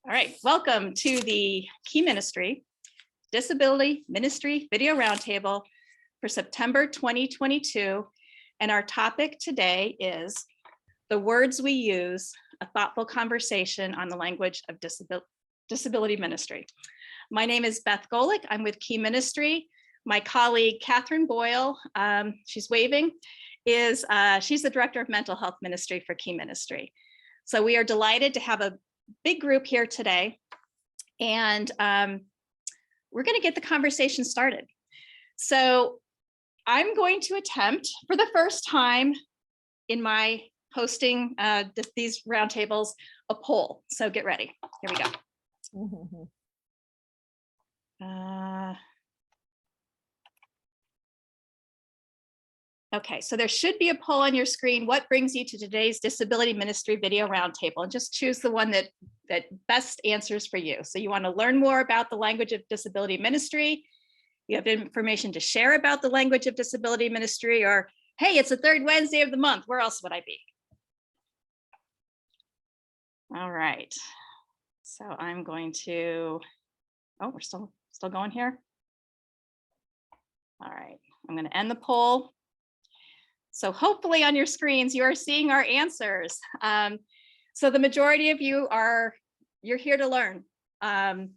All right, welcome to the Key Ministry Disability Ministry Video Roundtable for September 2022. And our topic today is the words we use, a thoughtful conversation on the language of disability ministry. My name is Beth Golick. I'm with Key Ministry. My colleague, Catherine Boyle, she's waving, she's the Director of Mental Health Ministry for Key Ministry. So we are delighted to have a big group here today, and we're going to get the conversation started. So I'm going to attempt for the first time in my hosting these roundtables a poll. So get ready. Here we go. Okay, so there should be a poll on your screen. What brings you to today's Disability Ministry Video Roundtable? And just choose the one that best answers for you. So you want to learn more about the language of disability ministry. You have information to share about the language of disability ministry, or hey, it's the third Wednesday of the month. Where else would I be? All right. So I'm going to, oh, we're still going here. All right, I'm going to end the poll. So hopefully on your screens, you are seeing our answers. So the majority of you you're here to learn. And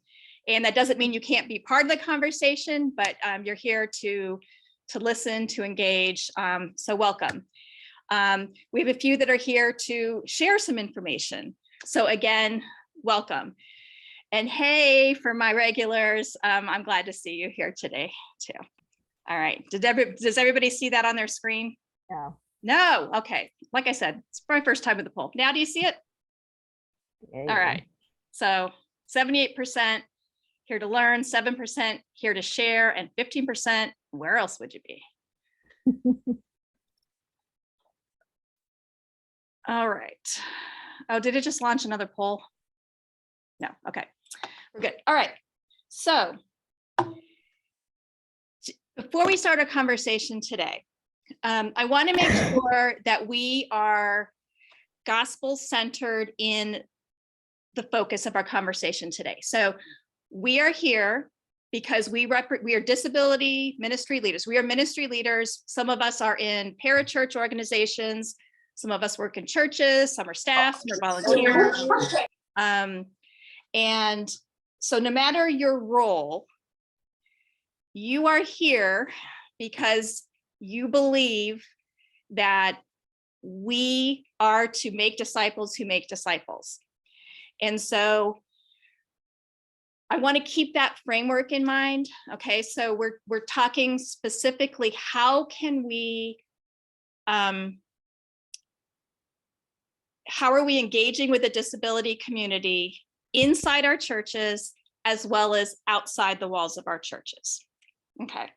that doesn't mean you can't be part of the conversation, but you're here to listen, to engage. So welcome. We have a few that are here to share some information. So again, welcome. And hey, for my regulars, I'm glad to see you here today too. All right, does everybody see that on their screen? No. No, okay. Like I said, it's my first time with the poll. Now do you see it? Yeah. All right, so 78% here to learn, 7% here to share, and 15%, where else would you be? All right. Oh, did it just launch another poll? No, okay, we're good. All right, so before we start our conversation today, I want to make sure that we are gospel-centered in the focus of our conversation today. So we are here because we are disability ministry leaders. We are ministry leaders. Some of us are in parachurch organizations. Some of us work in churches. Some are staff, some are volunteers. And so no matter your role, you are here because you believe that we are to make disciples who make disciples. And so I want to keep that framework in mind. Okay, so we're talking specifically, how can we, how are we engaging with the disability community inside our churches as well as outside the walls of our churches? Okay,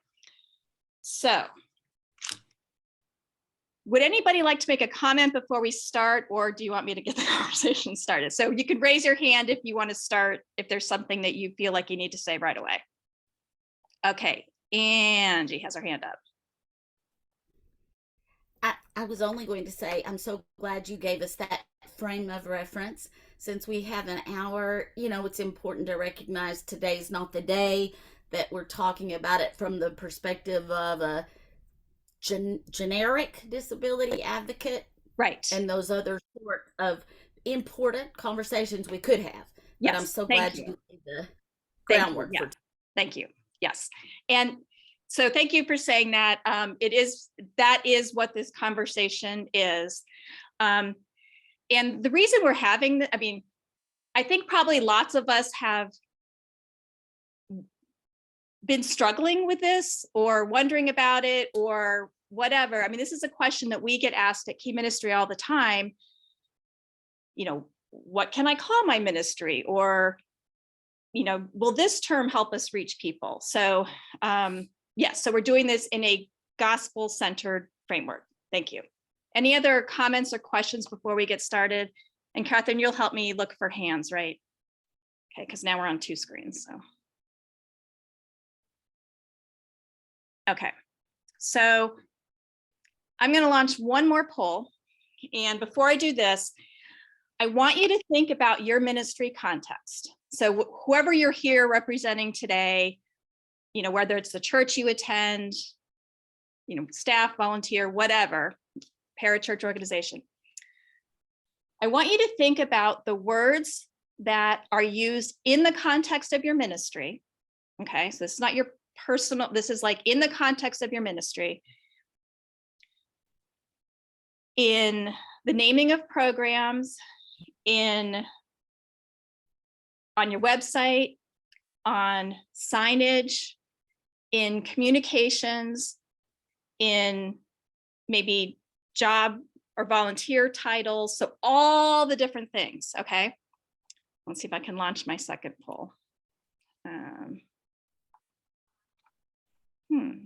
so would anybody like to make a comment before we start, or do you want me to get the conversation started? So you can raise your hand if you want to start, if there's something that you feel like you need to say right away. Okay, Angie has her hand up. I was only going to say, I'm so glad you gave us that frame of reference. Since we have an hour, you know, it's important to recognize today's not the day, that we're talking about it from the perspective of a generic disability advocate, right? And those other sort of important conversations we could have. Yes, but I'm so glad you did the groundwork. Yeah. Thank you. Yes, and so thank you for saying that. That is what this conversation is, and the reason we're having, I think probably lots of us have been struggling with this or wondering about it or whatever. This is a question that we get asked at Key Ministry all the time. You know, what can I call my ministry? Or, you know, will this term help us reach people? So yes, so we're doing this in a gospel-centered framework. Thank you. Any other comments or questions before we get started? And Catherine, you'll help me look for hands, right? Okay, because now we're on two screens, so. Okay, so I'm going to launch one more poll. And before I do this, I want you to think about your ministry context. So whoever you're here representing today, you know, whether it's the church you attend, you know, staff, volunteer, whatever, parachurch organization. I want you to think about the words that are used in the context of your ministry. Okay, so this is not your personal, this is like in the context of your ministry. In the naming of programs, on your website, on signage, in communications, in maybe job or volunteer titles. So all the different things, okay? Let's see if I can launch my second poll.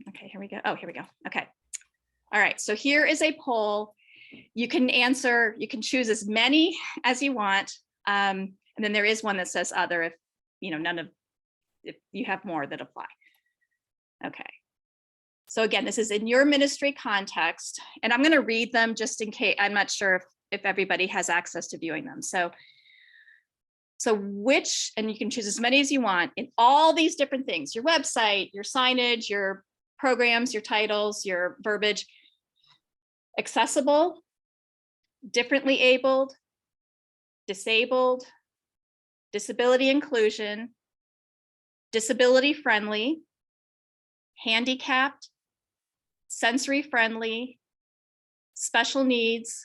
Okay, here we go. Oh, here we go. Okay. All right, so here is a poll. You can answer, you can choose as many as you want. And then there is one that says other if, you know, if you have more that apply. Okay. So again, this is in your ministry context, and I'm going to read them just in case. I'm not sure if everybody has access to viewing them. So which, and you can choose as many as you want in all these different things, your website, your signage, your programs, your titles, your verbiage: accessible, differently abled, disabled, disability inclusion, disability friendly, handicapped, sensory friendly, special needs.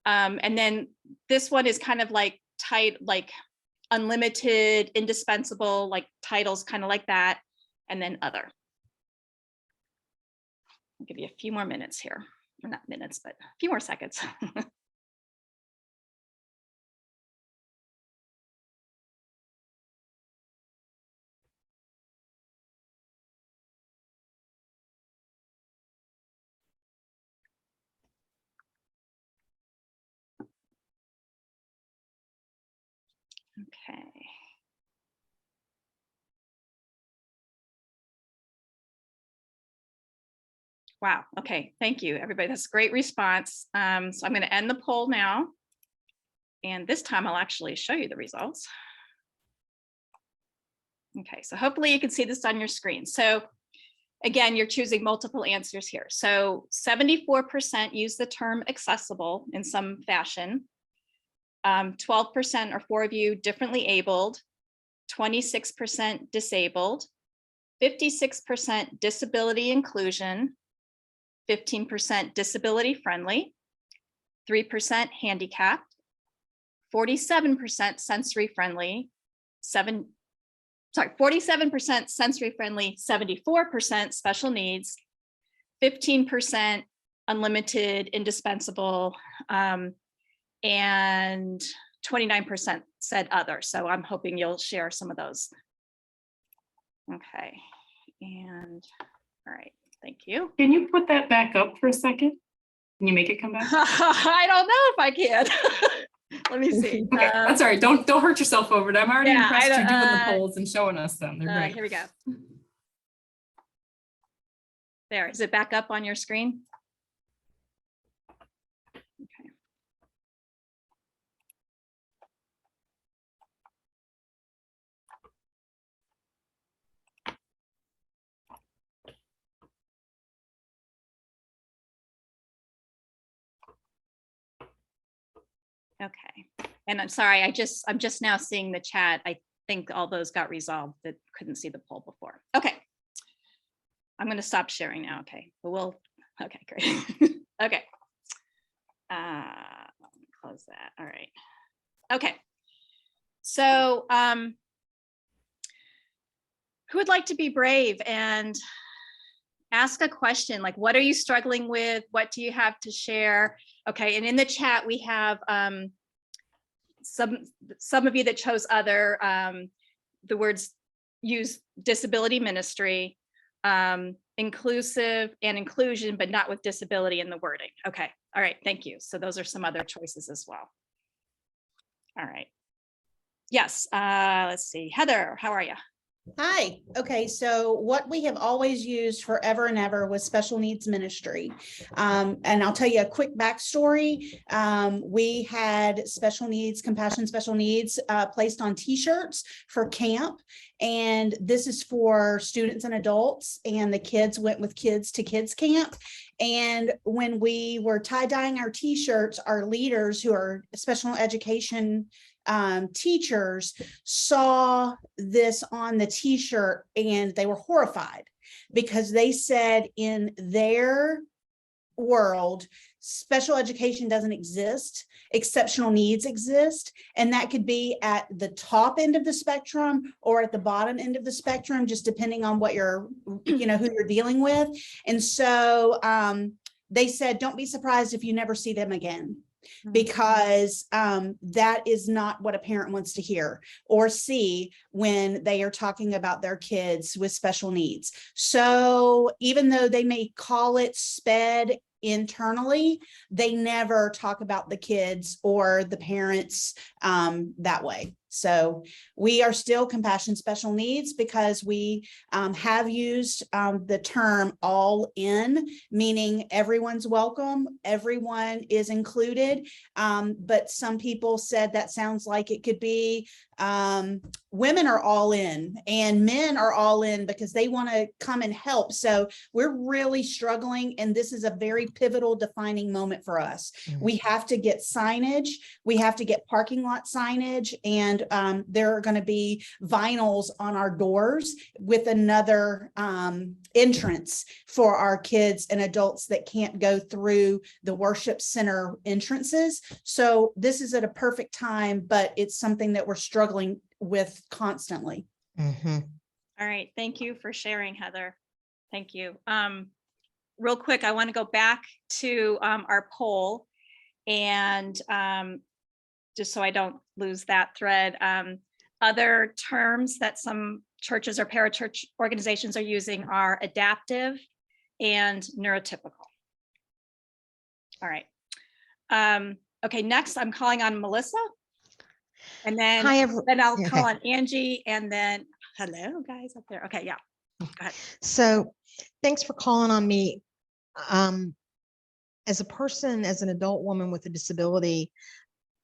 And then this one is kind of like like unlimited, indispensable, like titles kind of like that, and then other. I'll give you a few more minutes here. Or not minutes, but a few more seconds. Okay. Wow. Okay. Thank you, everybody. That's a great response. So I'm going to end the poll now. And this time I'll actually show you the results. Okay. So hopefully you can see this on your screen. So again, you're choosing multiple answers here. So 74% use the term accessible in some fashion. 12% or 4 of you differently abled, 26% disabled, 56% disability inclusion, 15% disability friendly, 3% handicapped, 47% sensory friendly, 47% sensory friendly, 74% special needs, 15% unlimited, indispensable, and 29% said other. So I'm hoping you'll share some of those. Okay, and all right, thank you. Can you put that back up for a second? Can you make it come back? I don't know if I can. Let me see. Okay, that's all right. Don't hurt yourself over it. I'm already Yeah, impressed you're doing the polls and showing us them. They're great. Here we go. There, is it back up on your screen? Okay. Okay, and I'm sorry, I'm just now seeing the chat. I think all those got resolved that couldn't see the poll before. Okay, I'm going to stop sharing now. Okay, but okay, great. Okay, close that. All right. Okay, so who would like to be brave and ask a question? Like, what are you struggling with? What do you have to share? Okay, and in the chat we have some of you that chose other, the words use disability ministry, inclusive and inclusion, but not with disability in the wording. Okay, all right, thank you. So those are some other choices as well. All right. Yes, let's see. Heather, how are you? Hi. Okay, so what we have always used forever and ever was special needs ministry. And I'll tell you a quick backstory. We had special needs, compassion special needs placed on t-shirts for camp. And this is for students and adults, and the kids went with kids to kids camp. And when we were tie-dyeing our t-shirts, our leaders who are special education teachers saw this on the t-shirt and they were horrified because they said in their world, special education doesn't exist, exceptional needs exist, and that could be at the top end of the spectrum or at the bottom end of the spectrum, just depending on what you're, who you're dealing with. And so they said, don't be surprised if you never see them again, because that is not what a parent wants to hear or see when they are talking about their kids with special needs. So even though they may call it SPED internally, they never talk about the kids or the parents that way. So we are still compassion special needs because we have used the term all in, meaning everyone's welcome, everyone is included. But some people said that sounds like it could be women are all in and men are all in because they want to come and help. So we're really struggling, and this is a very pivotal defining moment for us. We have to get signage, we have to get parking lot signage, and there are going to be vinyls on our doors with another entrance for our kids and adults that can't go through the worship center entrances. So this is at a perfect time, but it's something that we're struggling with constantly. All right. Thank you for sharing, Heather. Thank you. Real quick, I want to go back to our poll, and just so I don't lose that thread. Other terms that some churches or parachurch organizations are using are adaptive and neurotypical. All right. Okay, next I'm calling on Melissa. And then, then I'll call on Angie, and then, hello guys up there. Okay, yeah, go ahead. So thanks for calling on me. As a person, as an adult woman with a disability,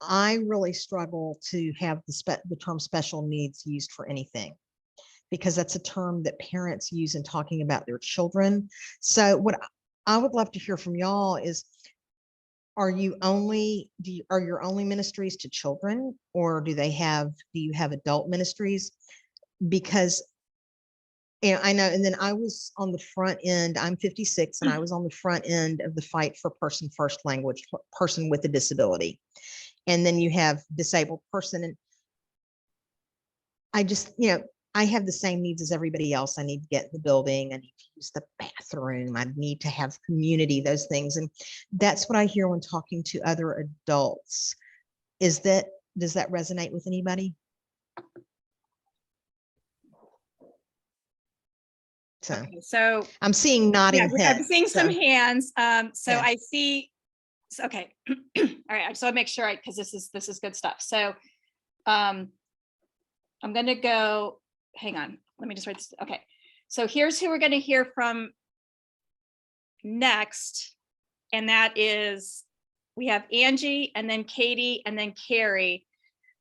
I really struggle to have the term special needs used for anything, because that's a term that parents use in talking about their children. So what I would love to hear from y'all is, are your only ministries to children, or do you have adult ministries? Because I know, and then I was on the front end, I'm 56, and I was on the front end of the fight for person first language, person with a disability. And then you have disabled person. And I just, I have the same needs as everybody else. I need to get in the building. I need to use the bathroom. I need to have community, those things. And that's what I hear when talking to other adults. Does that resonate with anybody? So, okay, so I'm seeing nodding heads. I'm seeing some hands. So yeah. I see. Okay. All right. So I make sure because this is good stuff. So I'm going to go, hang on. Let me just write this. Okay. So here's who we're going to hear from next. And that is, we have Angie, and then Katie, and then Carrie.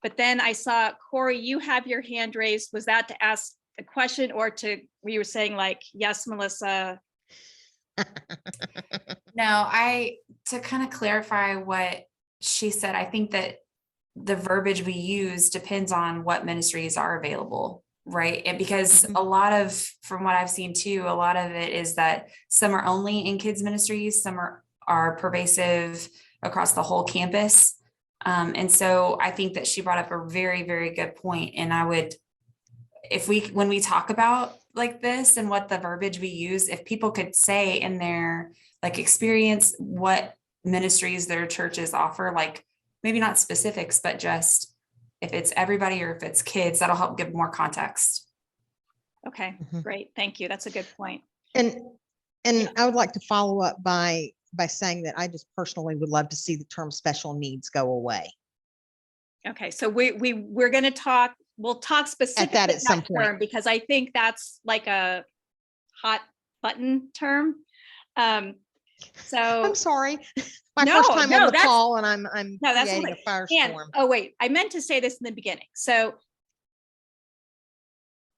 But then I saw Corey, you have your hand raised. Was that to ask a question, or you were saying like, yes, Melissa? No, to kind of clarify what she said, I think that the verbiage we use depends on what ministries are available, right? And because a lot of, from what I've seen too, a lot of it is that some are only in kids ministries, some are pervasive across the whole campus. And so I think that she brought up a very, very good point. And I would, when we talk about like this and what the verbiage we use, if people could say in their like experience what ministries their churches offer, like maybe not specifics, but just if it's everybody or if it's kids, that'll help give more context. Okay, great. Thank you. That's a good point. And I would like to follow up by saying that I just personally would love to see the term special needs go away. Okay, so we're going to talk we'll talk specifically at some about point. term, because I think that's like a hot button term. So I'm sorry. My No, first time no, on the that's- call and I'm no, that's creating what a and firestorm. oh wait, I meant to say this in the beginning. So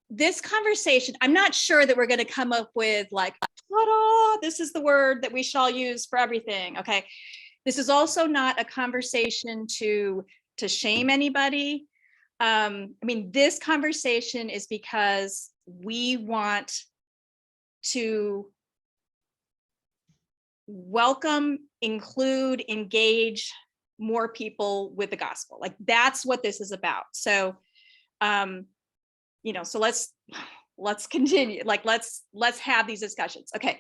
this conversation, I'm not sure that we're going to come up with like, ta-da, this is the word that we should all use for everything. Okay. This is also not a conversation to shame anybody. I mean, this conversation is because we want to welcome, include, engage more people with the gospel. Like that's what this is about. So, you know, so let's continue. Like, let's have these discussions. Okay.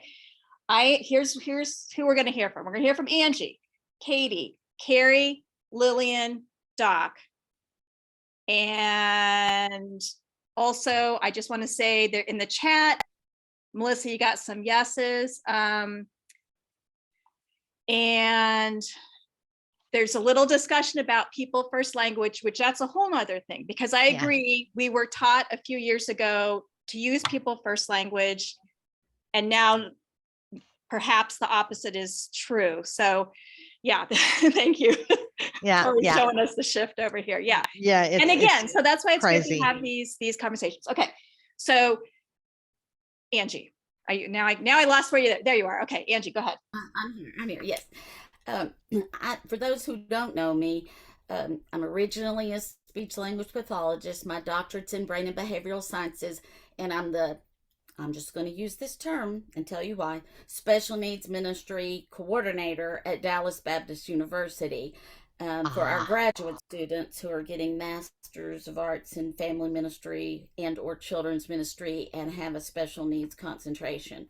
Here's who we're going to hear from. We're going to hear from Angie, Katie, Carrie, Lillian, Doc. And also, I just want to say that in the chat, Melissa, you got some yeses. And there's a little discussion about people first language, which that's a whole nother thing, because I Yeah. agree. We were taught a few years ago to use people first language. And now perhaps the opposite is true. So yeah, thank you Yeah, for yeah, showing us the shift over here. Yeah. yeah. And again, so that's why it's good crazy. to have these conversations. Okay. So Angie, are you now? I lost where you. There you are. Okay, Angie, go ahead. I'm here. Yes. For those who don't know me, I'm originally a speech language pathologist. My doctorate's in brain and behavioral sciences, and I'm just going to use this term and tell you why, special needs ministry coordinator at Dallas Baptist University. For our graduate students who are getting Masters of Arts in Family Ministry and or Children's Ministry and have a special needs concentration.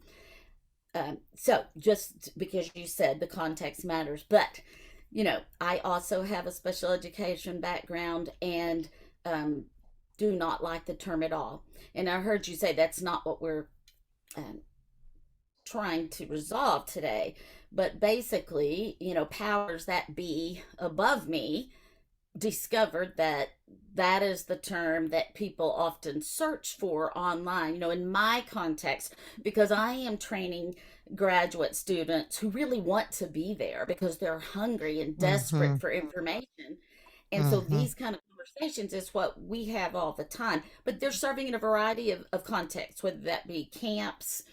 So just because you said the context matters, but you know, I also have a special education background and do not like the term at all. And I heard you say that's not what we're trying to resolve today, but basically, you know, powers that be above me discovered that that is the term that people often search for online, you know, in my context, because I am training graduate students who really want to be there because they're hungry and desperate for information. And so these kind of conversations is what we have all the time, but they're serving in a variety of contexts, whether that be camps,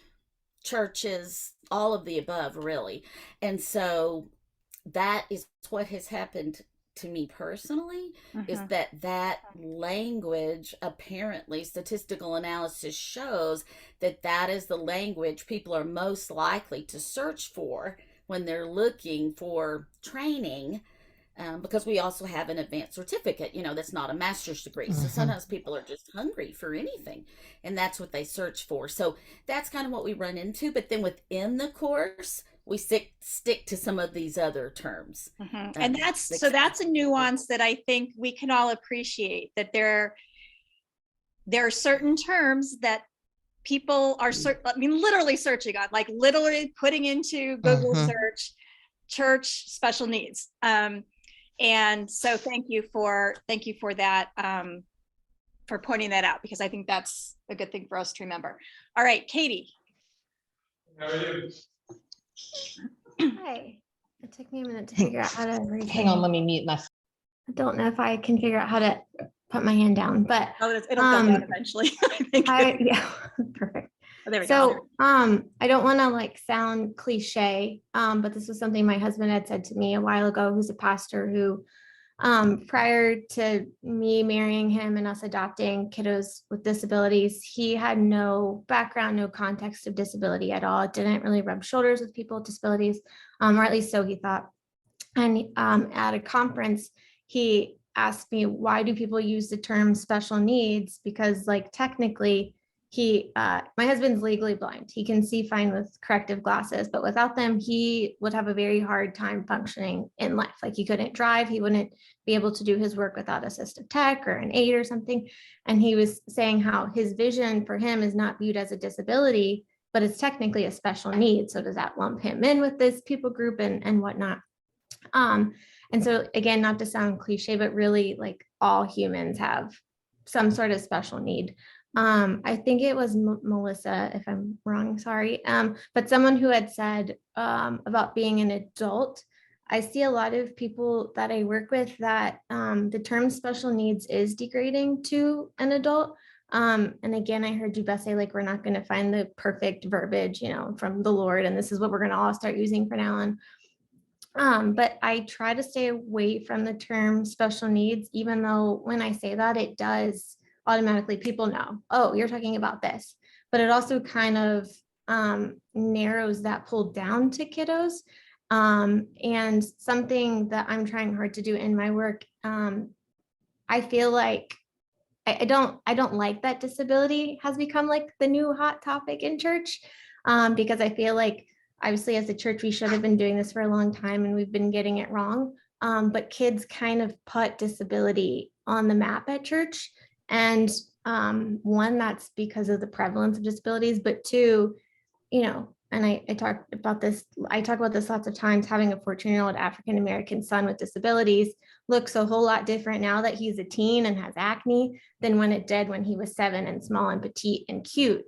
churches, all of the above, really. And so that is what has happened to me personally, is that language, apparently statistical analysis shows that is the language people are most likely to search for when they're looking for training, because we also have an advanced certificate, you know, that's not a master's degree. So sometimes people are just hungry for anything, and that's what they search for. So that's kind of what we run into. But then within the course, we stick to some of these other terms. And that's a nuance that I think we can all appreciate, that there are certain terms that people are literally searching on, like literally putting into Google search church special needs. And so thank you for that, for pointing that out, because I think that's a good thing for us to remember. All right, Katie. How are you? Hi. It took me a minute to figure out how to raise Hang my on, hand. let me mute my. I don't know if I can figure out how to put my hand down, but It'll go down eventually. I think. yeah, perfect. Oh, there we go. So I don't want to like sound cliche, but this was something my husband had said to me a while ago, who's a pastor who prior to me marrying him and us adopting kiddos with disabilities, he had no background, no context of disability at all. Didn't really rub shoulders with people with disabilities, or at least so he thought. And at a conference, he asked me, why do people use the term special needs? Because like technically my husband's legally blind. He can see fine with corrective glasses, but without them, he would have a very hard time functioning in life. Like he couldn't drive, he wouldn't be able to do his work without assistive tech or an aid or something. And he was saying how his vision for him is not viewed as a disability, but it's technically a special need. So does that lump him in with this people group and whatnot? And so again, not to sound cliche, but really like all humans have some sort of special need. I think it was Melissa, if I'm wrong, sorry. But someone who had said about being an adult. I see a lot of people that I work with that the term special needs is degrading to an adult. And again, I heard you Beth say, like, we're not going to find the perfect verbiage, you know, from the Lord, and this is what we're going to all start using from now on. But I try to stay away from the term special needs, even though when I say that, it does automatically, people know, oh, you're talking about this. But it also kind of narrows that pull down to kiddos. And something that I'm trying hard to do in my work, I feel like I don't like that disability has become like the new hot topic in church, because I feel like obviously as a church, we should have been doing this for a long time and we've been getting it wrong. But kids kind of put disability on the map at church. And one, that's because of the prevalence of disabilities, but two, you know, and I talk about this lots of times, having a 14-year-old African-American son with disabilities looks a whole lot different now that he's a teen and has acne than when it did when he was 7 and small and petite and cute.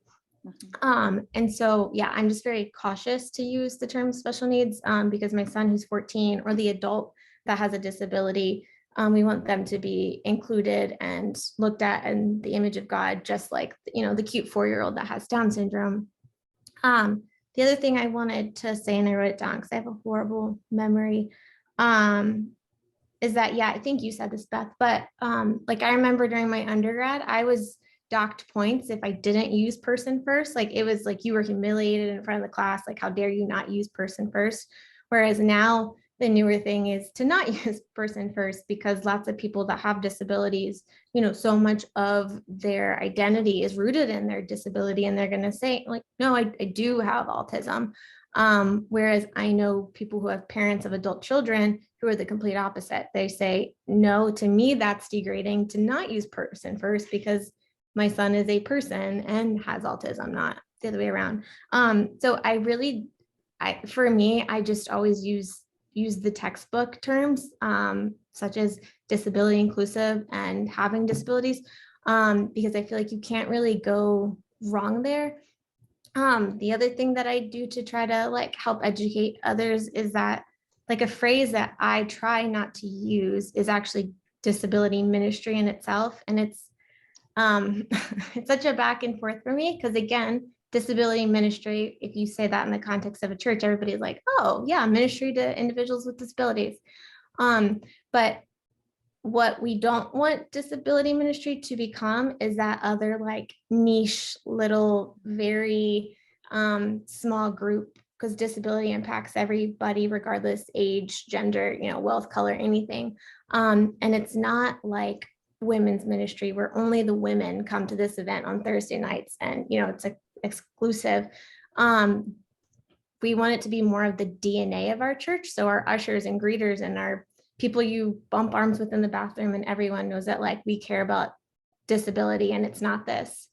And so, yeah, I'm just very cautious to use the term special needs because my son who's 14 or the adult that has a disability, we want them to be included and looked at in the image of God, just like, you know, the cute 4-year-old that has Down syndrome. The other thing I wanted to say, and I wrote it down because I have a horrible memory, is that, yeah, I think you said this, Beth, but like I remember during my undergrad, I was docked points if I didn't use person first. Like it was like you were humiliated in front of the class, like how dare you not use person first. Whereas now the newer thing is to not use person first, because lots of people that have disabilities, you know, so much of their identity is rooted in their disability, and they're going to say like, no, I do have autism. Whereas I know people who have parents of adult children who are the complete opposite. They say, no, to me, that's degrading to not use person first because my son is a person and has autism, not the other way around. So for me, I just always use the textbook terms, such as disability inclusive and having disabilities, because I feel like you can't really go wrong there. The other thing that I do to try to like help educate others is that like a phrase that I try not to use is actually disability ministry in itself. And it's it's such a back and forth for me because again, disability ministry, if you say that in the context of a church, everybody's like, oh yeah, ministry to individuals with disabilities. But what we don't want disability ministry to become is that other like niche little, very small group, because disability impacts everybody regardless age, gender, you know, wealth, color, anything. And it's not like women's ministry where only the women come to this event on Thursday nights and, you know, it's a exclusive. We want it to be more of the DNA of our church. So our ushers and greeters and our people you bump arms with in the bathroom, and everyone knows that like we care about disability and it's not this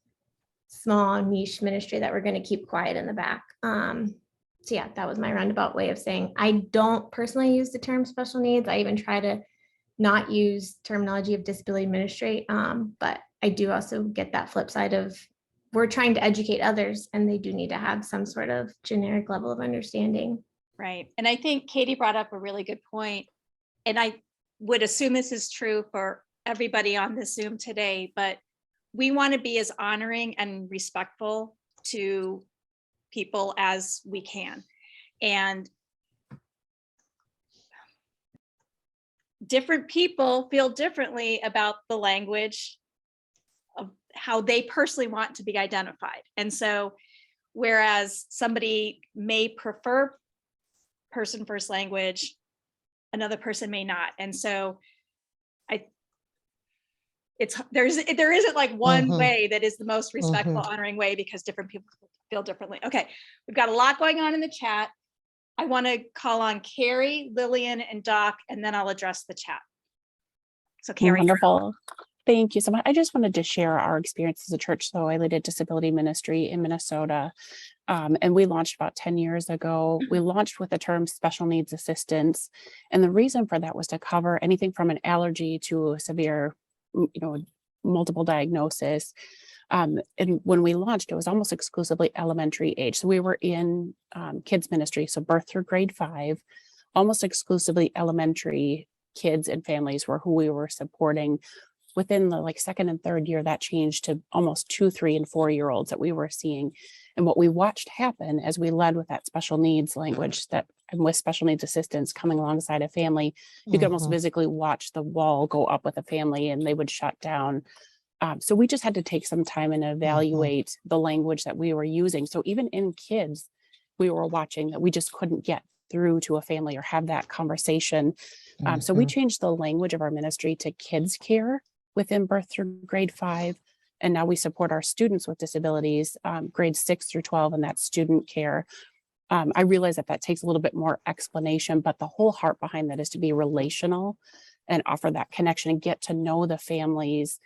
small niche ministry that we're going to keep quiet in the back. So yeah, that was my roundabout way of saying I don't personally use the term special needs. I even try to not use terminology of disability ministry, but I do also get that flip side of we're trying to educate others and they do need to have some sort of generic level of understanding. Right. And I think Katie brought up a really good point. And I would assume this is true for everybody on this Zoom today, but we want to be as honoring and respectful to people as we can. And different people feel differently about the language of how they personally want to be identified. And so, whereas somebody may prefer person first language, another person may not. And so there isn't like one way that is the most respectful, honoring way, because different people feel differently. Okay, we've got a lot going on in the chat. I want to call on Carrie, Lillian, and Doc, and then I'll address the chat. So Carrie. Wonderful. Thank you so much. I just wanted to share our experience as a church. So I lead a disability ministry in Minnesota, and we launched about 10 years ago. We launched with the term special needs assistance. And the reason for that was to cover anything from an allergy to a severe, multiple diagnosis. And when we launched, it was almost exclusively elementary age. So we were in kids ministry, so birth through grade 5, almost exclusively elementary kids and families were who we were supporting. Within the second and third year, that changed to almost 2, 3, and 4-year-olds that we were seeing. And what we watched happen as we led with that special needs language and with special needs assistance coming alongside a family, you could almost physically watch the wall go up with a family and they would shut down. So we just had to take some time and evaluate the language that we were using. So even in kids, we were watching that we just couldn't get through to a family or have that conversation. So we changed the language of our ministry to kids care within birth through grade 5. And now we support our students with disabilities, grades 6 through 12, and that's student care. I realize that takes a little bit more explanation, but the whole heart behind that is to be relational and offer that connection and get to know the families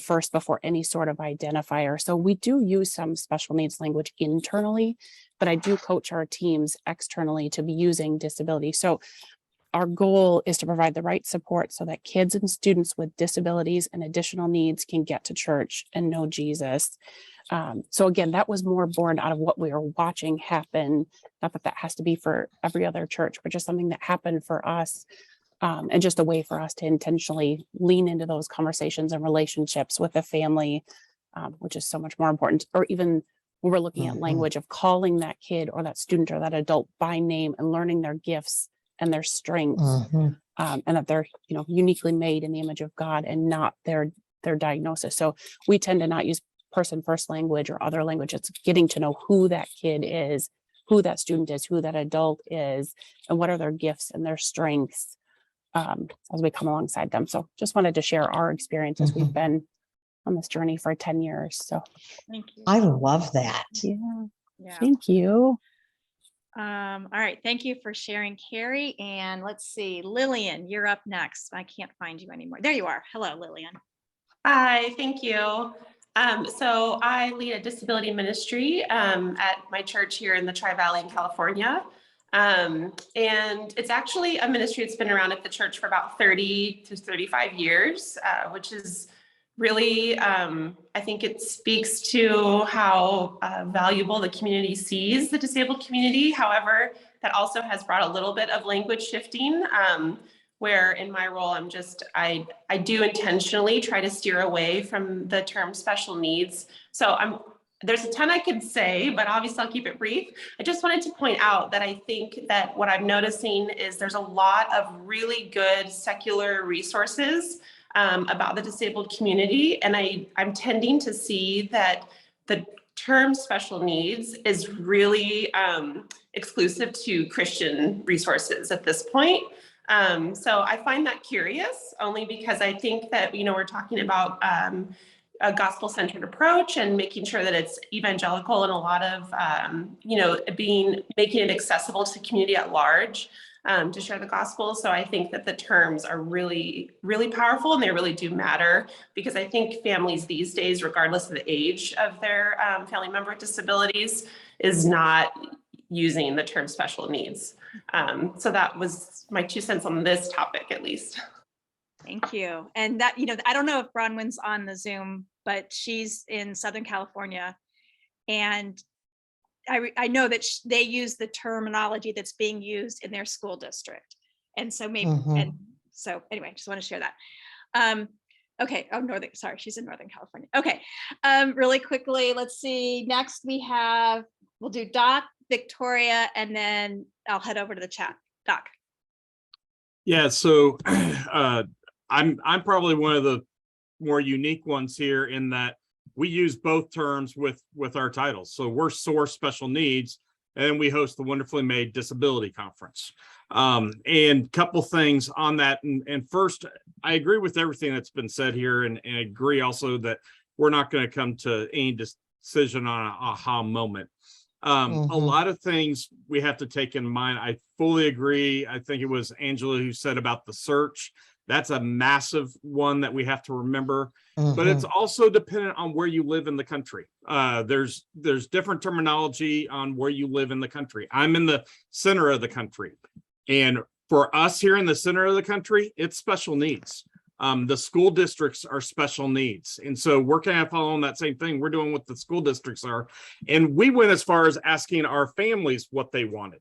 first before any sort of identifier. So we do use some special needs language internally, but I do coach our teams externally to be using disability. So our goal is to provide the right support so that kids and students with disabilities and additional needs can get to church and know Jesus. So again, that was more born out of what we were watching happen. Not that has to be for every other church, but just something that happened for us. And just a way for us to intentionally lean into those conversations and relationships with the family, which is so much more important. Or even when we're looking at language of calling that kid or that student or that adult by name and learning their gifts and their strengths, and that they're uniquely made in the image of God and not their diagnosis. So we tend to not use person first language or other language. It's getting to know who that kid is, who that student is, who that adult is, and what are their gifts and their strengths as we come alongside them. So just wanted to share our experiences. We've been on this journey for 10 years. So Thank you. I love that. Yeah. Thank you. All right. Thank you for sharing, Carrie. And let's see, Lillian, you're up next. I can't find you anymore. There you are. Hello, Lillian. Hi, thank you. So I lead a disability ministry at my church here in the Tri-Valley in California. And it's actually a ministry that's been around at the church for about 30 to 35 years, which is really, I think it speaks to how valuable the community sees the disabled community. However, that also has brought a little bit of language shifting, where in my role, I do intentionally try to steer away from the term special needs. So there's a ton I could say, but obviously I'll keep it brief. I just wanted to point out that I think that what I'm noticing is there's a lot of really good secular resources about the disabled community. And I'm tending to see that the term special needs is really exclusive to Christian resources at this point. So I find that curious only because I think that, we're talking about a gospel-centered approach and making sure that it's evangelical and a lot of, making it accessible to the community at large to share the gospel. So I think that the terms are really, really powerful and they really do matter because I think families these days, regardless of the age of their family member with disabilities, is not using the term special needs. So that was my 2 cents on this topic, at least. Thank you. And that, I don't know if Bronwyn's on the Zoom, but she's in Southern California. And I know that they use the terminology that's being used in their school district. And so maybe, and so anyway, just want to share that. Okay. Oh, she's in Northern California. Okay. Really quickly, let's see. Next we'll do Doc, Victoria, and then I'll head over to the chat. Doc. Yeah, so I'm probably one of the more unique ones here in that we use both terms with our titles. So we're SOARE Special Needs, and we host the Wonderfully Made Disability Conference. And couple things on that. And first, I agree with everything that's been said here, and I agree also that we're not going to come to any decision on an aha moment. A lot of things we have to take in mind. I fully agree. I think it was Angela who said about the search. That's a massive one that we have to remember, but it's also dependent on where you live in the country. There's different terminology on where you live in the country. I'm in the center of the country. And for us here in the center of the country, it's special needs. The school districts are special needs. And so we're kind of following that same thing. We're doing what the school districts are. And we went as far as asking our families what they wanted.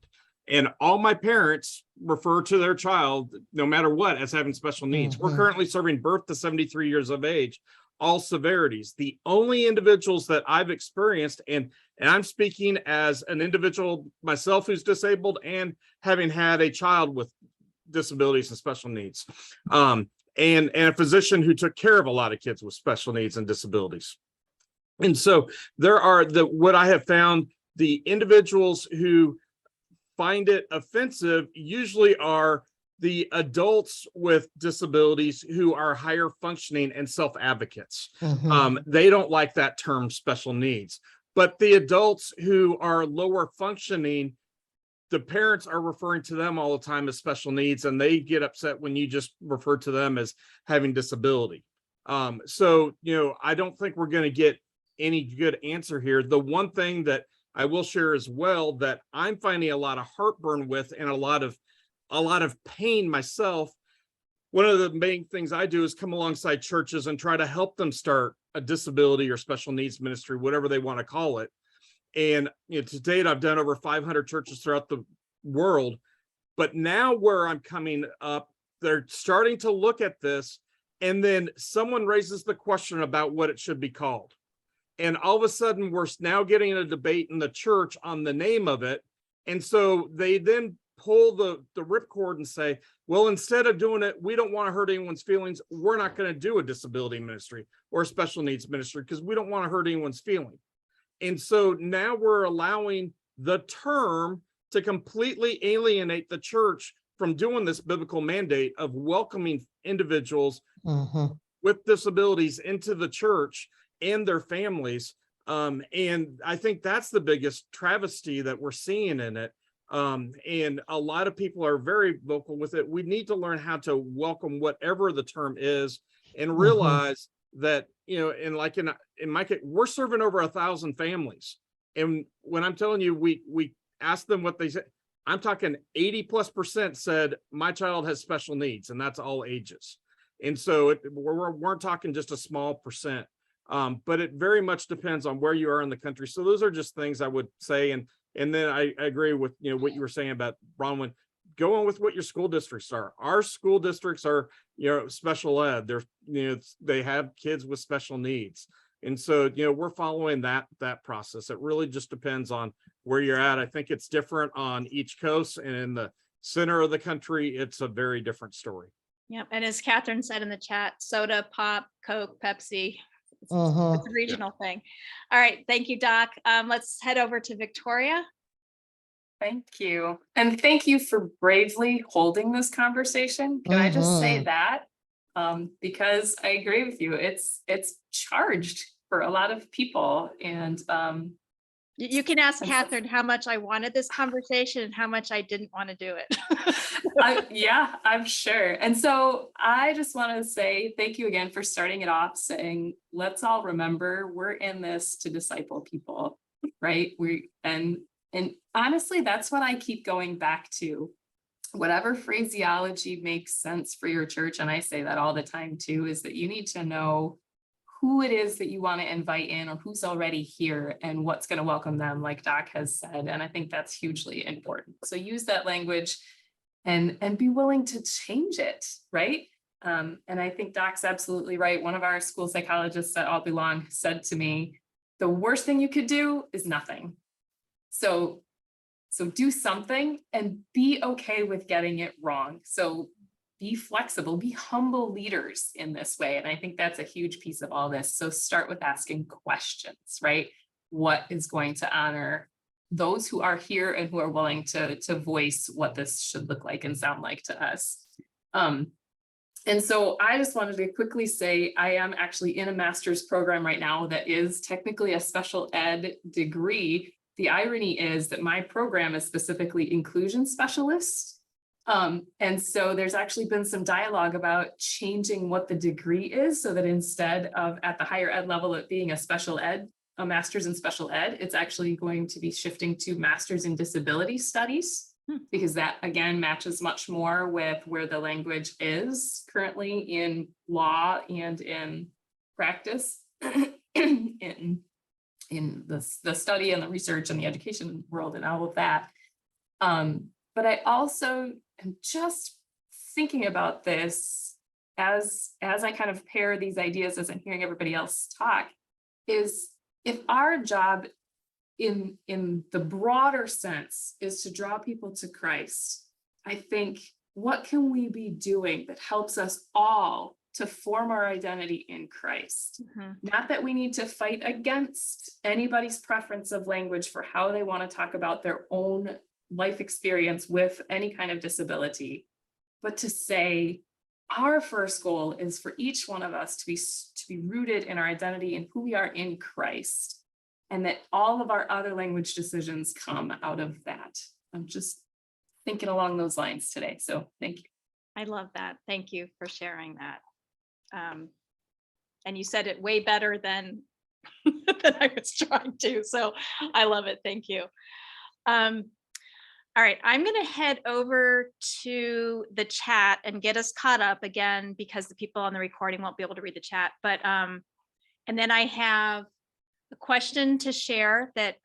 And all my parents refer to their child, no matter what, as having special needs. We're currently serving birth to 73 years of age, all severities. The only individuals that I've experienced, and I'm speaking as an individual myself who's disabled and having had a child with disabilities and special needs. And a physician who took care of a lot of kids with special needs and disabilities. And so there are what I have found, the individuals who find it offensive usually are the adults with disabilities who are higher functioning and self-advocates. They don't like that term special needs, but the adults who are lower functioning, the parents are referring to them all the time as special needs, and they get upset when you just refer to them as having disability. So, I don't think we're going to get any good answer here. The one thing that I will share as well that I'm finding a lot of heartburn with and a lot of pain myself. One of the main things I do is come alongside churches and try to help them start a disability or special needs ministry, whatever they want to call it. And to date, I've done over 500 churches throughout the world. But now where I'm coming up, they're starting to look at this, and then someone raises the question about what it should be called. And all of a sudden, we're now getting a debate in the church on the name of it. And so they then pull the ripcord and say, well, instead of doing it, we don't want to hurt anyone's feelings. We're not going to do a disability ministry or a special needs ministry because we don't want to hurt anyone's feeling. And so now we're allowing the term to completely alienate the church from doing this biblical mandate of welcoming individuals with disabilities into the church and their families. And I think that's the biggest travesty that we're seeing in it. And a lot of people are very vocal with it. We need to learn how to welcome whatever the term is and realize that, and like in my case, we're serving over 1,000 families. And when I'm telling you, we asked them what they said, I'm talking 80+% said my child has special needs, and that's all ages. And so we're talking just a small percent. But it very much depends on where you are in the country. So those are just things I would say. And then I agree with what you were saying about Bronwyn. Go on with what your school districts are. Our school districts are special ed. They're they have kids with special needs, and so we're following that process. It really just depends on where you're at. I think it's different on each coast, and in the center of the country, it's a very different story. Yep. And as Catherine said in the chat, soda, pop, Coke, Pepsi. It's a regional thing. All right. Thank you, Doc. Let's head over to Victoria. Thank you. And thank you for bravely holding this conversation. Can I just say that? Because I agree with you. It's charged for a lot of people. And You can ask Catherine how much I wanted this conversation and how much I didn't want to do it. yeah, I'm sure. And so I just want to say thank you again for starting it off saying, let's all remember we're in this to disciple people, right? And honestly, that's what I keep going back to. Whatever phraseology makes sense for your church, and I say that all the time too, is that you need to know who it is that you want to invite in or who's already here and what's going to welcome them, like Doc has said. And I think that's hugely important. So use that language and be willing to change it, right? And I think Doc's absolutely right. One of our school psychologists at All Belong said to me, the worst thing you could do is nothing. So do something and be okay with getting it wrong. So be flexible, be humble leaders in this way. And I think that's a huge piece of all this. So start with asking questions, right? What is going to honor those who are here and who are willing to voice what this should look like and sound like to us. And so I just wanted to quickly say, I am actually in a master's program right now that is technically a special ed degree. The irony is that my program is specifically inclusion specialist. And so there's actually been some dialogue about changing what the degree is so that instead of at the higher ed level, it being a special ed, a master's in special ed, it's actually going to be shifting to master's in disability studies. Because that again matches much more with where the language is currently in law and in practice in the study and the research and the education world and all of that. But I also am just thinking about this as I kind of pair these ideas as I'm hearing everybody else talk, is if our job in the broader sense is to draw people to Christ, I think, what can we be doing that helps us all to form our identity in Christ? Not that we need to fight against anybody's preference of language for how they want to talk about their own life experience with any kind of disability, but to say our first goal is for each one of us to be rooted in our identity and who we are in Christ, and that all of our other language decisions come out of that. I'm just thinking along those lines today. So thank you. I love that. Thank you for sharing that. And you said it way better than than I was trying to. So I love it. Thank you. All right, I'm going to head over to the chat and get us caught up again, because the people on the recording won't be able to read the chat. But and then I have a question to share that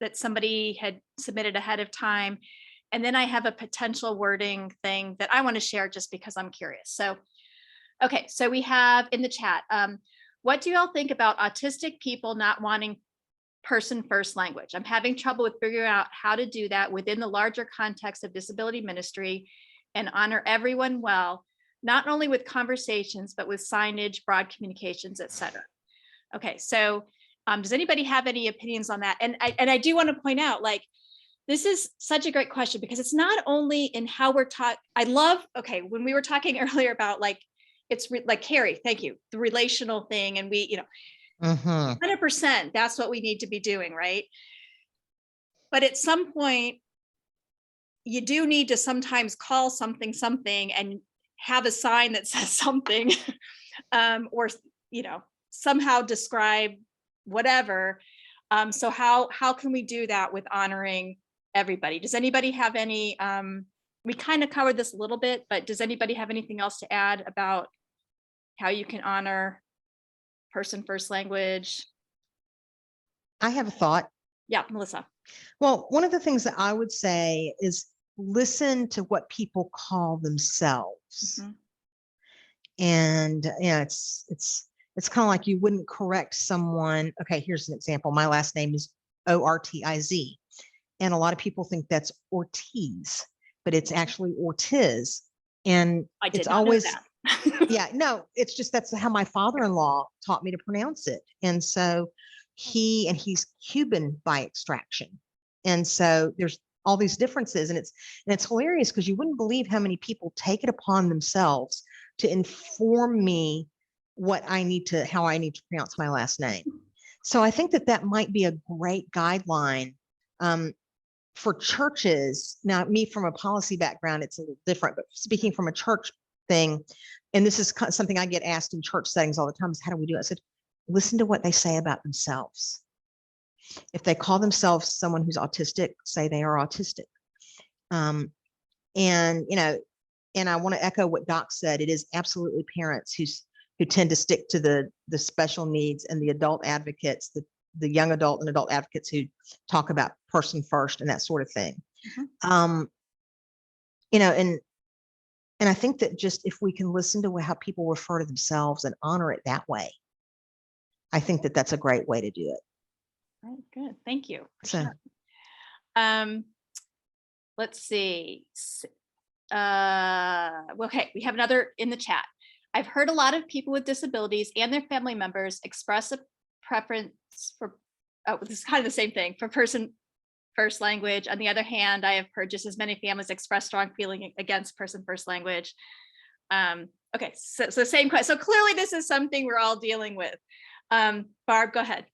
that somebody had submitted ahead of time. And then I have a potential wording thing that I want to share just because I'm curious. So, okay, so we have in the chat, what do you all think about autistic people not wanting person first language? I'm having trouble with figuring out how to do that within the larger context of disability ministry and honor everyone well, not only with conversations, but with signage, broad communications, etc. Okay, so does anybody have any opinions on that? And I do want to point out, like, this is such a great question, because it's not only in how we're taught. I love, okay, when we were talking earlier about like, it's like Carrie, thank you, the relational thing. And we, 100%, that's what we need to be doing, right? But at some point, you do need to sometimes call something and have a sign that says something, or somehow describe whatever. So how can we do that with honoring everybody? Does anybody have any? We kind of covered this a little bit, but does anybody have anything else to add about how you can honor person first language? I have a thought. Yeah, Melissa. Well, one of the things that I would say is listen to what people call themselves. And it's kind of like you wouldn't correct someone. Okay, here's an example. My last name is Ortiz, and a lot of people think that's Ortiz, but it's actually Ortiz. And I did it's not always know that. yeah, no, it's just that's how my father-in-law taught me to pronounce it. And so he's Cuban by extraction. And so there's all these differences, and it's hilarious because you wouldn't believe how many people take it upon themselves to inform me how I need to pronounce my last name. So I think that might be a great guideline for churches. Now, me from a policy background, it's a little different, but speaking from a church thing, and this is something I get asked in church settings all the time, is how do we do it? I said, listen to what they say about themselves. If they call themselves someone who's autistic, say they are autistic. And I want to echo what Doc said. It is absolutely parents who tend to stick to the special needs, and the adult advocates, the young adult and adult advocates who talk about person first and that sort of thing. And I think that just if we can listen to how people refer to themselves and honor it that way, I think that that's a great way to do it. Right, good, thank you. So, let's see. Okay, we have another in the chat. I've heard a lot of people with disabilities and their family members express a preference for, this is kind of the same thing, for person first language. On the other hand, I have heard just as many families express strong feeling against person first language. Okay, so same question. So clearly this is something we're all dealing with. Barb, go ahead.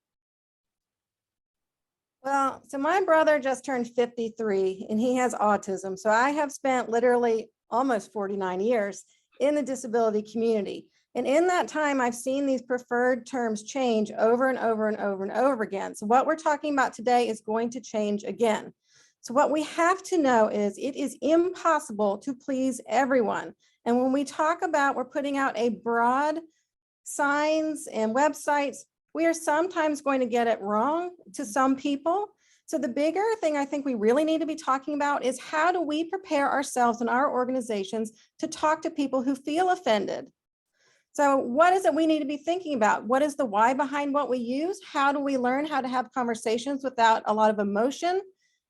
Well, so my brother just turned 53 and he has autism. So I have spent literally almost 49 years in the disability community. And in that time, I've seen these preferred terms change over and over and over and over again. So what we're talking about today is going to change again. So what we have to know is it is impossible to please everyone. And when we talk about we're putting out a broad signs and websites, we are sometimes going to get it wrong to some people. So the bigger thing I think we really need to be talking about is how do we prepare ourselves and our organizations to talk to people who feel offended? So what is it we need to be thinking about? What is the why behind what we use? How do we learn how to have conversations without a lot of emotion?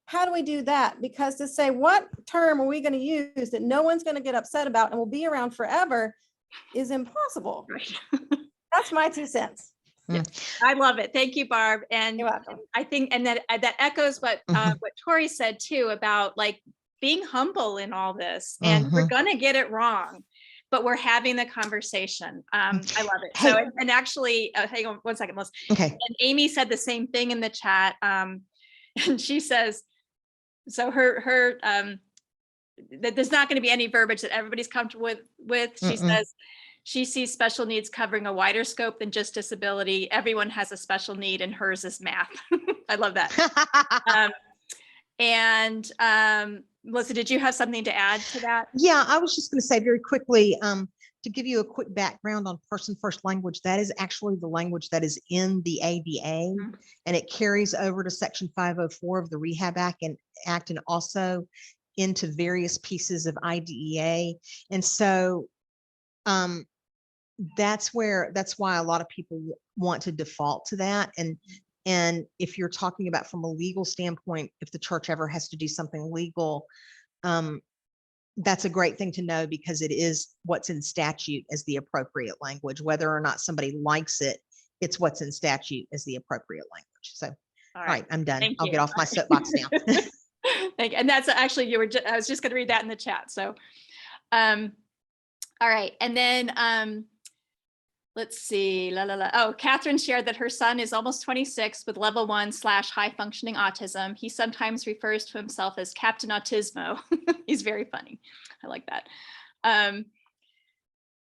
How do we do that? Because to say what term are we going to use that no one's going to get upset about and will be around forever is impossible. Right. That's my 2 cents. I love it. Thank you, Barb. And You're welcome. I think, and that echoes what Tori said too, about like being humble in all this, and we're gonna get it wrong, but we're having the conversation. I love it. So, Hey. and actually, hang on 1 second, Melissa. Okay. And Amy said the same thing in the chat. And she says, so that there's not going to be any verbiage that everybody's comfortable with. She says she sees special needs covering a wider scope than just disability. Everyone has a special need, and hers is math. I love that. Melissa, did you have something to add to that? Yeah, I was just going to say very quickly, to give you a quick background on person first language, that is actually the language that is in the ADA, and it carries over to Section 504 of the Rehab Act and also into various pieces of IDEA. And so that's why a lot of people want to default to that. And if you're talking about from a legal standpoint, if the church ever has to do something legal, that's a great thing to know, because it is what's in statute as the appropriate language. Whether or not somebody likes it, it's what's in statute as the appropriate language. So, all right, I'm done. I'll get off my soapbox now. Thank you. And that's actually, I was just going to read that in the chat. So, all right. And then, let's see. Oh, Catherine shared that her son is almost 26 with level 1/high functioning autism. He sometimes refers to himself as Captain Autismo. He's very funny. I like that.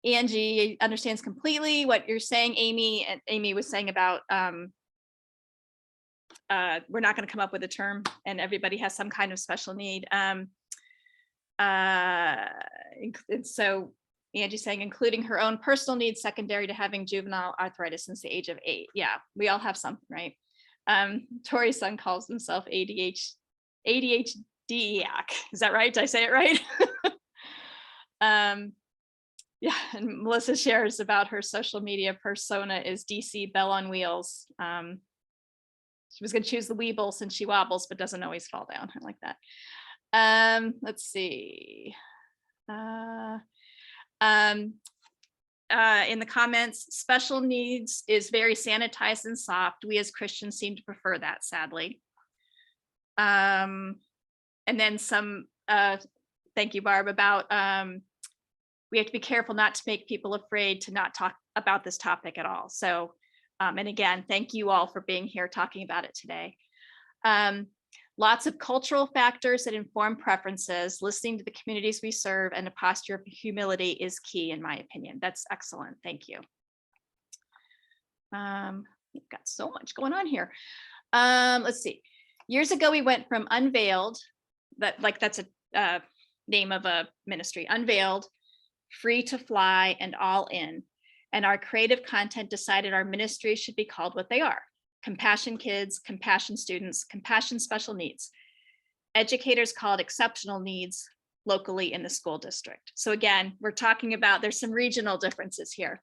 Angie understands completely what you're saying, Amy. And Amy was saying about we're not going to come up with a term, and everybody has some kind of special need. And so Angie's saying, including her own personal needs secondary to having juvenile arthritis since the age of 8. Yeah, we all have something, right? Tori's son calls himself ADHDiac. Is that right? Did I say it right? Yeah, and Melissa shares about her social media persona is DC Belle on Wheels. She was going to choose the Weeble since she wobbles but doesn't always fall down. I like that. Let's see. In the comments, special needs is very sanitized and soft. We as Christians seem to prefer that, sadly. And then some, thank you, Barb, about we have to be careful not to make people afraid to not talk about this topic at all. So, and again, thank you all for being here talking about it today. Lots of cultural factors that inform preferences. Listening to the communities we serve and a posture of humility is key, in my opinion. That's excellent. Thank you. We've got so much going on here. Let's see. Years ago, we went from Unveiled, that's a name of a ministry, Unveiled, Free to Fly, and All In. And our creative content decided our ministry should be called what they are: Compassion Kids, Compassion Students, Compassion Special Needs. Educators call it Exceptional Needs locally in the school district. So again, we're talking about, there's some regional differences here.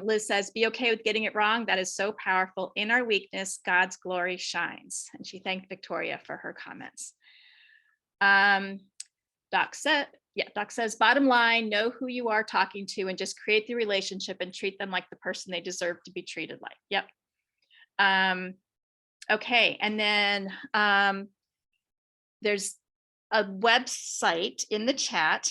Liz says, be okay with getting it wrong. That is so powerful. In our weakness, God's glory shines. And she thanked Victoria for her comments. Doc says, bottom line, know who you are talking to and just create the relationship and treat them like the person they deserve to be treated like. Yep. Okay, and then there's a website in the chat.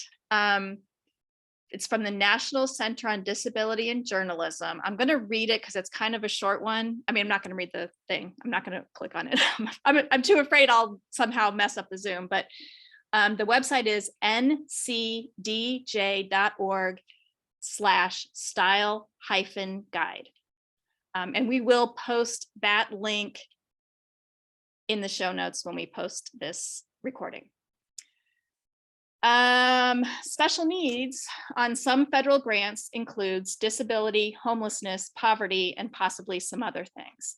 It's from the National Center on Disability and Journalism. I'm going to read it because it's kind of a short one. I mean, I'm not going to read the thing. I'm not going to click on it. I'm too afraid I'll somehow mess up the Zoom, but the website is ncdj.org/style-guide. And we will post that link in the show notes when we post this recording. Special needs on some federal grants includes disability, homelessness, poverty, and possibly some other things.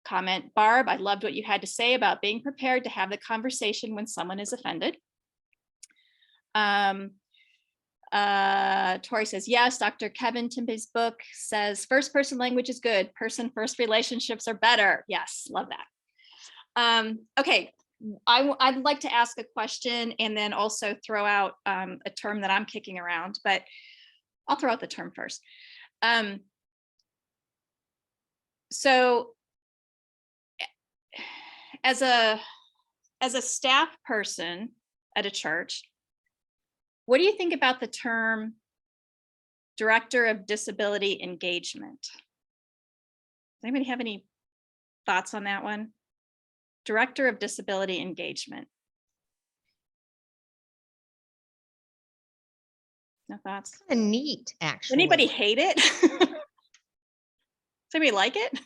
Comment, Barb, I loved what you had to say about being prepared to have the conversation when someone is offended. Tori says, yes, Dr. Kevin Timpe's book says first person language is good. Person first relationships are better. Yes, love that. Okay, I'd like to ask a question and then also throw out a term that I'm kicking around, but I'll throw out the term first. So as a staff person at a church, what do you think about the term Director of Disability Engagement? Does anybody have any thoughts on that one? Director of Disability Engagement. No thoughts? Kind of neat, actually. Anybody hate it? Does anybody like it?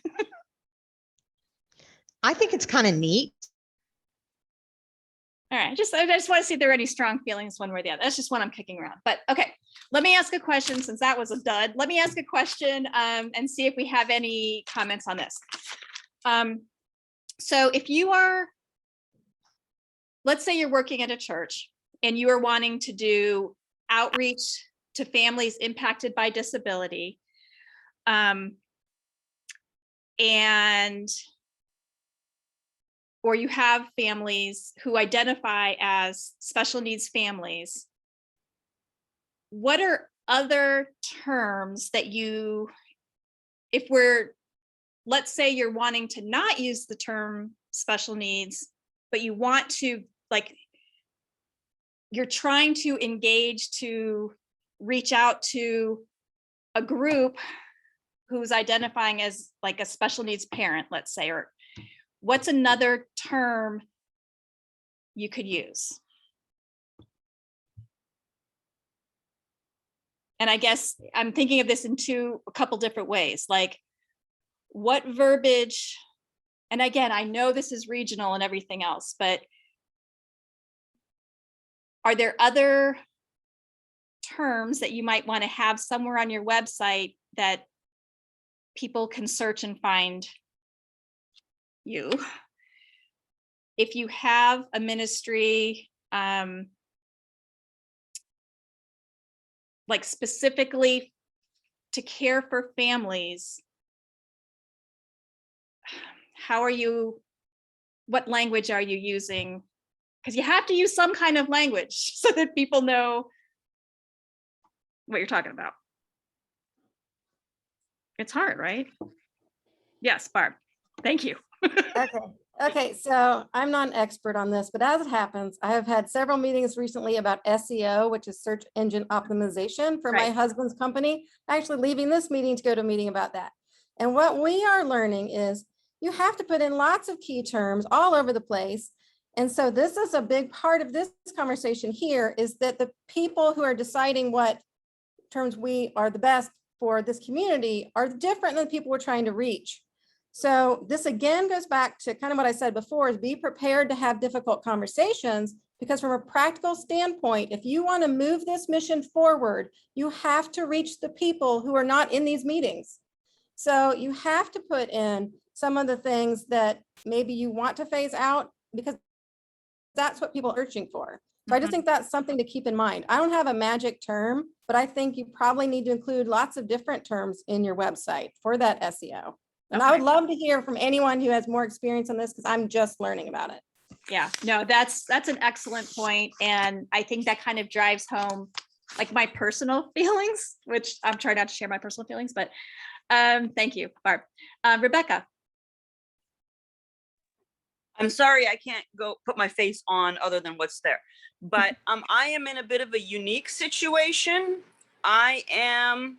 I think it's kind of neat. All right, I just want to see if there are any strong feelings one way or the other. That's just what I'm kicking around. But okay, let me ask a question since that was a dud. Let me ask a question and see if we have any comments on this. So if you are, let's say you're working at a church and you are wanting to do outreach to families impacted by disability, or you have families who identify as special needs families, what are other terms that you, if we're, let's say you're wanting to not use the term special needs, but you want to, like, you're trying to engage to reach out to a group who's identifying as like a special needs parent, let's say, or what's another term you could use? And I guess I'm thinking of this in a couple different ways, like what verbiage, and again, I know this is regional and everything else, but are there other terms that you might want to have somewhere on your website that people can search and find you? If you have a ministry, like specifically to care for families, how are you, what language are you using? Because you have to use some kind of language so that people know what you're talking about. It's hard, right? Yes, Barb, thank you. Okay, so I'm not an expert on this, but as it happens, I have had several meetings recently about SEO, which is search engine optimization for my Right. husband's company, actually leaving this meeting to go to a meeting about that. And what we are learning is you have to put in lots of key terms all over the place. And so this is a big part of this conversation here, is that the people who are deciding what terms we are the best for this community are different than the people we're trying to reach. So this again goes back to kind of what I said before, is be prepared to have difficult conversations, because from a practical standpoint, if you want to move this mission forward, you have to reach the people who are not in these meetings. So you have to put in some of the things that maybe you want to phase out, because that's what people are searching for. So I just think that's something to keep in mind. I don't have a magic term, but I think you probably need to include lots of different terms in your website for that SEO. And I would love to hear from anyone who has more experience on this, because I'm just learning about it. Yeah, no, that's an excellent point. And I think that kind of drives home like my personal feelings, which I'm trying not to share my personal feelings, but thank you, Barb. Rebecca. I'm sorry, I can't go put my face on other than what's there. But I am in a bit of a unique situation. I am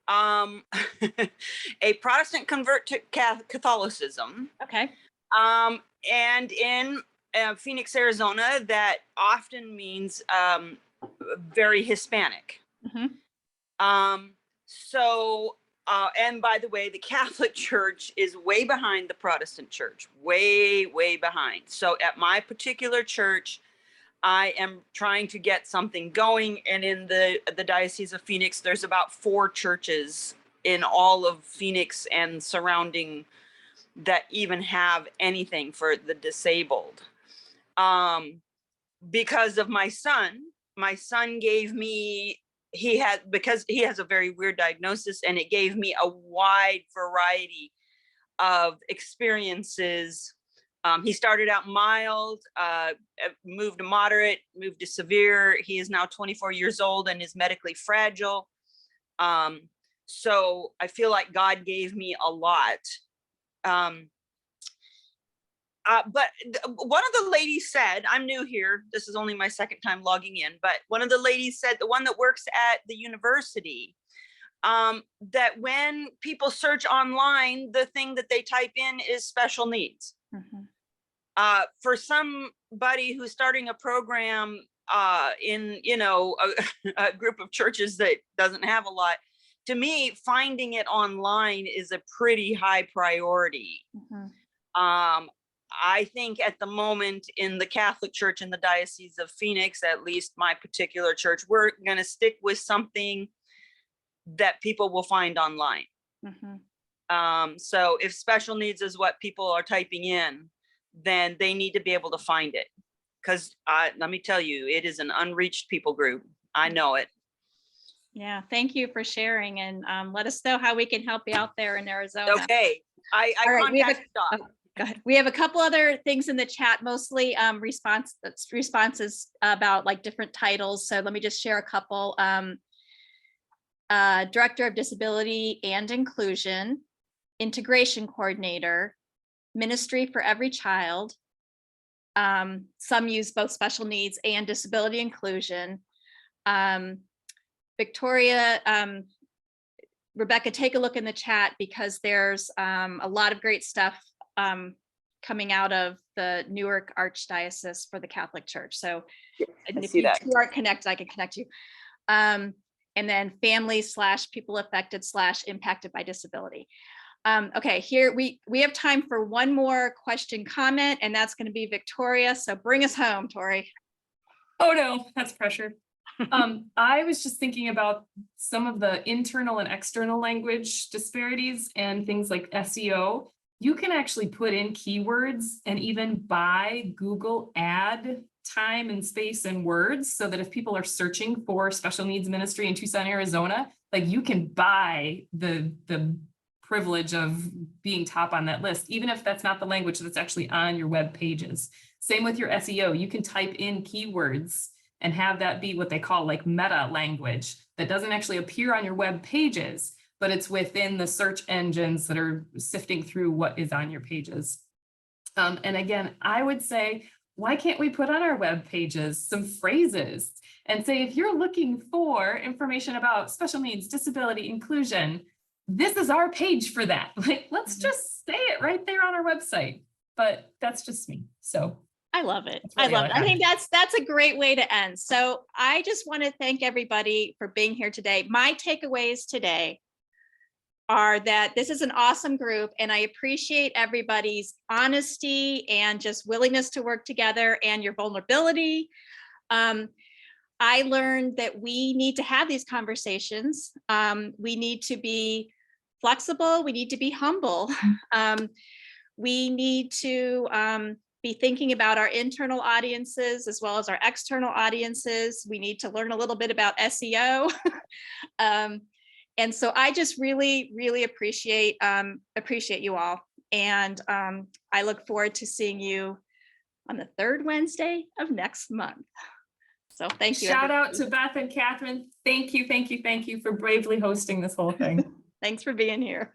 a Protestant convert to Catholicism. Okay. And in Phoenix, Arizona, that often means very Hispanic. Mhm. So And by the way, the Catholic Church is way behind the Protestant Church, way, way behind. So at my particular church, I am trying to get something going. And in the Diocese of Phoenix, there's about 4 churches in all of Phoenix and surrounding that even have anything for the disabled. Because of my son gave me, because he has a very weird diagnosis, and it gave me a wide variety of experiences. He started out mild, moved to moderate, moved to severe. He is now 24 years old and is medically fragile. So I feel like God gave me a lot. But one of the ladies said, I'm new here, this is only my second time logging in, but one of the ladies said, the one that works at the university, that when people search online, the thing that they type in is special needs. For somebody who's starting a program in, a group of churches that doesn't have a lot, to me, finding it online is a pretty high priority. I think at the moment in the Catholic Church in the Diocese of Phoenix, at least my particular church, we're going to stick with something that people will find online. So if special needs is what people are typing in, then they need to be able to find it. Because let me tell you, it is an unreached people group. I know it. Yeah, thank you for sharing, and let us know how we can help you out there in Arizona. Okay, I All right, contacted Doc. Go ahead. We have a couple other things in the chat, mostly responses about like different titles. So let me just share a couple. Director of Disability and Inclusion, Integration Coordinator, Ministry for Every Child. Some use both special needs and disability inclusion. Victoria, Rebecca, take a look in the chat because there's a lot of great stuff coming out of the Newark Archdiocese for the Catholic Church. So if you aren't connected, I can connect you. And then family/people affected/impacted by disability. Okay, here we have time for one more question comment, and that's going to be Victoria. So bring us home, Tori. Oh no, that's pressure. I was just thinking about some of the internal and external language disparities and things like SEO. You can actually put in keywords and even buy Google ad time and space and words so that if people are searching for special needs ministry in Tucson, Arizona, like you can buy the privilege of being top on that list, even if that's not the language that's actually on your web pages. Same with your SEO. You can type in keywords and have that be what they call like meta language that doesn't actually appear on your web pages, but it's within the search engines that are sifting through what is on your pages. And again, I would say, why can't we put on our web pages some phrases and say, if you're looking for information about special needs, disability, inclusion, this is our page for that. Like, let's just say it right there on our website. But that's just me. So I love it. I love it. I think that's a great way to end. So I just want to thank everybody for being here today. My takeaways today are that this is an awesome group, and I appreciate everybody's honesty and just willingness to work together and your vulnerability. I learned that we need to have these conversations. We need to be flexible. We need to be humble. We need to be thinking about our internal audiences as well as our external audiences. We need to learn a little bit about SEO. And so I just really, really appreciate you all. And I look forward to seeing you on the 3rd Wednesday of next month. So thank you. Shout out to Beth and Catherine. Thank you for bravely hosting this whole thing. Thanks for being here.